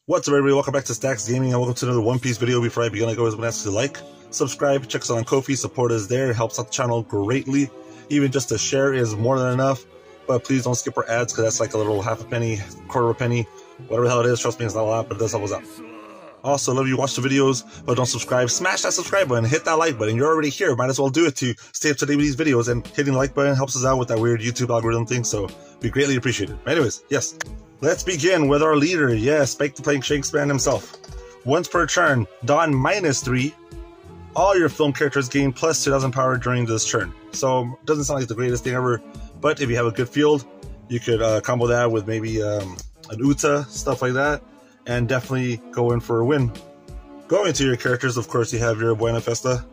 What's up, everybody? Welcome back to Stackz Gaming, and welcome to another One Piece video. Before I begin, I always want to ask you to like, subscribe, check us out on Ko-fi, support us there. It helps out the channel greatly. Even just a share is more than enough. But please don't skip our ads, because that's like a little half a penny, quarter of a penny, whatever the hell it is. Trust me, it's not a lot, but it does help us out. Also, love you watch the videos, but don't subscribe. Smash that subscribe button, hit that like button. You're already here. Might as well do it to stay up to date with these videos. And hitting the like button helps us out with that weird YouTube algorithm thing, so we greatly appreciate it. But anyways, yes. Let's begin with our leader. Yes, SPANK the playing SHANKS himself. Once per turn, Don -3. All your film characters gain plus 2,000 power during this turn. So, doesn't sound like the greatest thing ever, but if you have a good field, you could combo that with maybe an Uta, stuff like that, and definitely go in for a win. Going to your characters, of course, you have your Bunnynahm.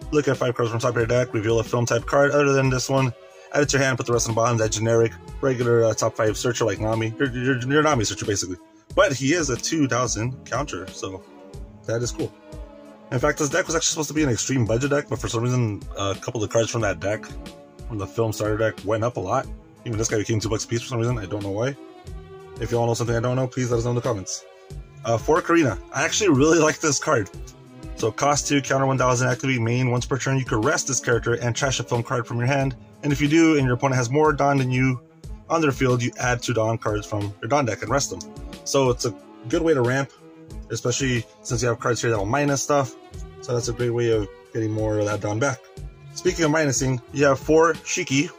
Look at 5 cards from top of your deck, reveal a film type card other than this one. Add it to your hand, put the rest on the bottom. That generic, regular top 5 searcher like Nami. Your Nami searcher, basically. But he is a 2,000 counter, so that is cool. In fact, this deck was actually supposed to be an extreme budget deck, but for some reason, a couple of the cards from that deck, from the film starter deck, went up a lot. Even this guy became $2 a piece for some reason. I don't know why. If you all know something I don't know, please let us know in the comments. For Karina, I actually really like this card. So cost 2, counter 1,000, activate main. Once per turn, you could rest this character and trash a film card from your hand. And if you do, and your opponent has more Don than you on their field, you add 2 Don cards from your Don deck and rest them. So it's a good way to ramp, especially since you have cards here that'll minus stuff. So that's a great way of getting more of that Don back. Speaking of minusing, you have 4 Shiki.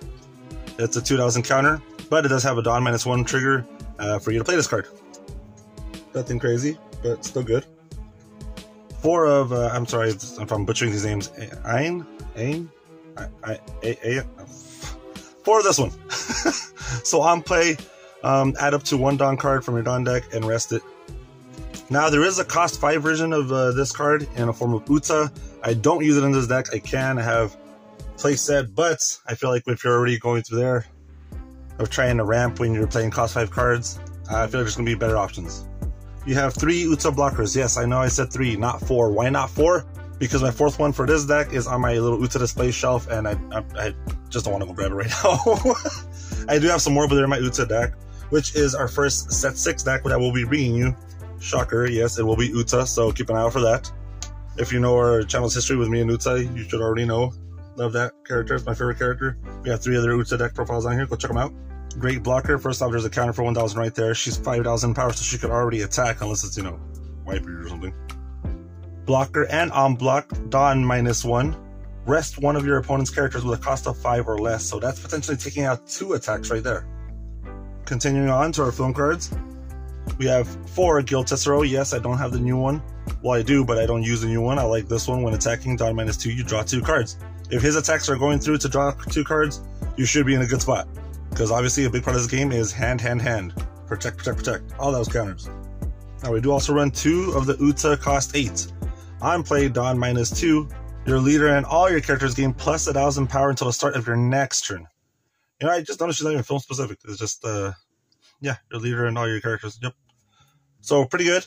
It's a 2,000 counter, but it does have a Don -1 trigger for you to play this card. Nothing crazy, but still good. 4 of, I'm sorry if I'm butchering these names, Ain? 4 of this one. So on play, add up to 1 Don card from your Don deck and rest it. Now there is a cost 5 version of this card in a form of Uta. I don't use it in this deck. I have play set, but I feel like if you're already going through there of trying to ramp when you're playing cost 5 cards, I feel like there's going to be better options. You have 3 Uta blockers. Yes, I know I said 3, not 4. Why not 4? Because my 4th one for this deck is on my little Uta display shelf, and I just don't want to go grab it right now. I do have some more, but they're in my Uta deck, which is our first set 6 deck that will be bringing you. Shocker, yes, it will be Uta, so keep an eye out for that. If you know our channel's history with me and Uta, you should already know. Love that character, it's my favorite character. We have 3 other Uta deck profiles on here, go check them out. Great blocker. First off, there's a counter for 1,000 right there. She's 5,000 power, so she could already attack unless it's, you know, Wiper or something. Blocker and on block, Don -1. Rest one of your opponent's characters with a cost of 5 or less, so that's potentially taking out 2 attacks right there. Continuing on to our film cards, we have 4 Guild Tessero. Yes, I don't have the new one. Well, I do, but I don't use the new one. I like this one. When attacking, Don -2, you draw 2 cards. If his attacks are going through to draw 2 cards, you should be in a good spot. Because obviously a big part of this game is hand. Protect, protect, protect. All those counters. Now we do also run 2 of the Uta cost 8. On play, Don -2. Your leader and all your characters gain plus 1,000 power until the start of your next turn. You know, I just noticed she's not even film specific. It's just, yeah, your leader and all your characters. Yep. So pretty good.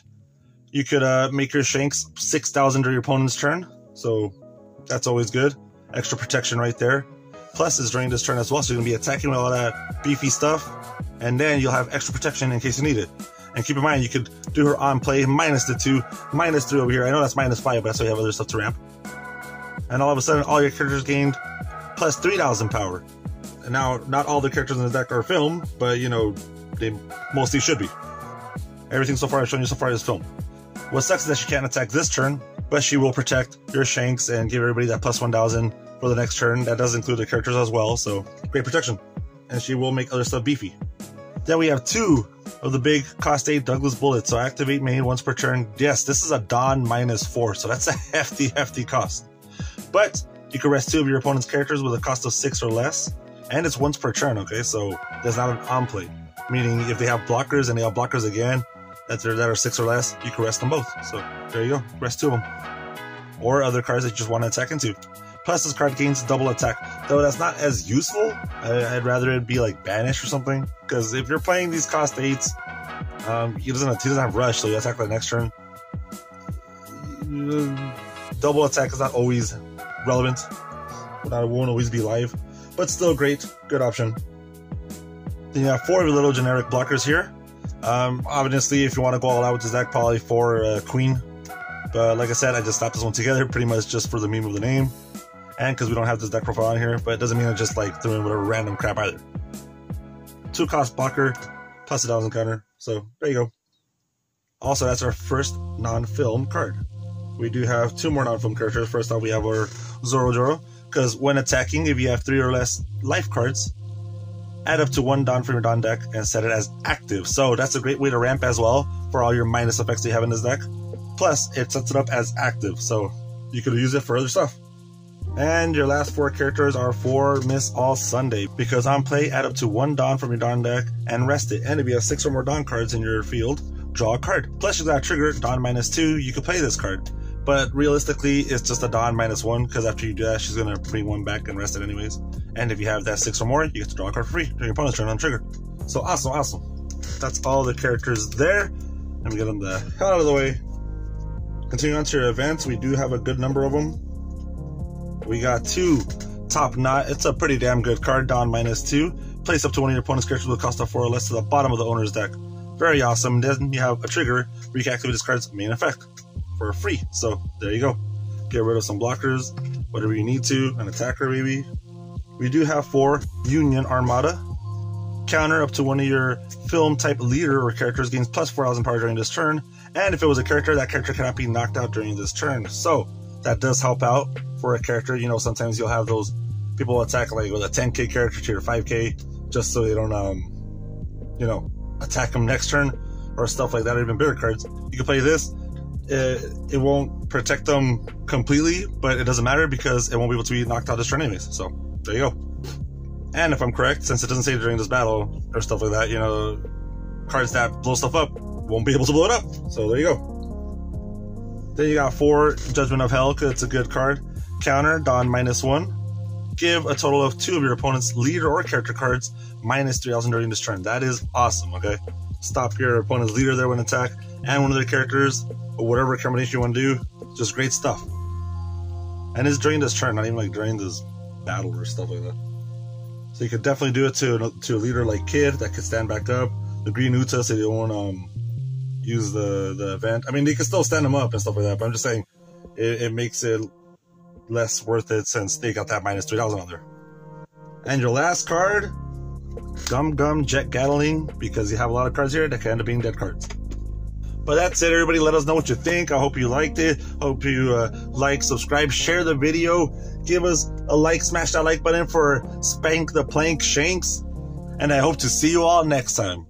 You could make your SHANKS 6,000 during your opponent's turn. So that's always good. Extra protection right there. Plus is during this turn as well, so you're going to be attacking with all that beefy stuff, and then you'll have extra protection in case you need it. And keep in mind, you could do her on play -2, -3 over here. I know that's -5, but that's why you have other stuff to ramp. And all of a sudden, all your characters gained plus 3,000 power. And now, not all the characters in the deck are film, but, you know, they mostly should be. Everything so far I've shown you so far is film. What sucks is that she can't attack this turn, but she will protect your SHANKS and give everybody that plus 1,000 for the next turn. That does include the characters as well, so great protection. And she will make other stuff beefy. Then we have 2 of the big cost 8 Douglas bullets. So activate main once per turn. Yes, this is a Don -4, so that's a hefty cost. But you can rest 2 of your opponent's characters with a cost of 6 or less, and it's once per turn, okay? So there's not an on play. Meaning if they have blockers and they have blockers again that are 6 or less, you can rest them both. So there you go, rest 2 of them. Or other cards that you just want to attack into. Plus, this card gains double attack, though that's not as useful. I'd rather it be like Banish or something, because if you're playing these cost 8s, he doesn't have rush, so you attack the next turn. Double attack is not always relevant, but it won't always be live, but still great, good option. Then you have 4 of your little generic blockers here. Obviously, if you want to go all out with this deck, probably for Queen. But like I said, I just slapped this one together pretty much just for the meme of the name. And because we don't have this deck profile on here, but it doesn't mean I just like threw in whatever random crap either. 2-cost blocker, plus a 1,000 counter. So there you go. Also, that's our first non-film card. We do have 2 more non-film characters. First off, we have our Zoro, because when attacking, if you have 3 or less life cards, add up to 1 Don from your Don deck and set it as active. So that's a great way to ramp as well for all your minus effects that you have in this deck. Plus, it sets it up as active, so you could use it for other stuff. And your last 4 characters are for Miss All Sunday, because on play, add up to 1 Don from your Don deck and rest it. And if you have 6 or more Don cards in your field, draw a card. Plus, you got a trigger, Don -2, you could play this card. But realistically, it's just a Don -1, because after you do that, she's going to bring 1 back and rest it anyways. And if you have that 6 or more, you get to draw a card for free during your opponent's turn on trigger. So awesome. That's all the characters there. Let me get them the hell out of the way. Continuing on to your events, we do have a good number of them. We got 2 Top Knot. It's a pretty damn good card, Don -2. Place up to 1 of your opponent's characters with a cost of 4 or less to the bottom of the owner's deck. Very awesome. Then you have a trigger where you can activate this card's main effect for free. So there you go. Get rid of some blockers, whatever you need to, an attacker maybe. We do have 4 Union Armada. Counter up to 1 of your film type leader or characters gains plus 4,000 power during this turn. And if it was a character, that character cannot be knocked out during this turn. So that does help out for a character. You know, sometimes you'll have those people attack like with a 10k character to your 5k just so they don't, you know, attack them next turn or stuff like that, or even bigger cards. You can play this. It won't protect them completely, but it doesn't matter because it won't be able to be knocked out this turn anyways. So there you go. And if I'm correct, since it doesn't say during this battle or stuff like that, you know, cards that blow stuff up won't be able to blow it up. So there you go. Then you got 4 Judgment of Hell, because it's a good card. Counter, Don -1. Give a total of 2 of your opponent's leader or character cards -3,000 during this turn. That is awesome, okay? Stop your opponent's leader there when attack, and one of their characters, or whatever combination you want to do. Just great stuff. And it's during this turn, not even like during this battle or stuff like that. So you could definitely do it to a leader like Kid that could stand back up. The Green Uta, so you don't want to use the event. I mean, they can still stand them up and stuff like that, but I'm just saying it makes it less worth it since they got that -3,000 on there. And your last card, Gum Jet Gatling, because you have a lot of cards here that can end up being dead cards. But that's it, everybody. Let us know what you think. I hope you liked it. Hope you like, subscribe, share the video. Give us a like, smash that like button for Spank the Plank Shanks. And I hope to see you all next time.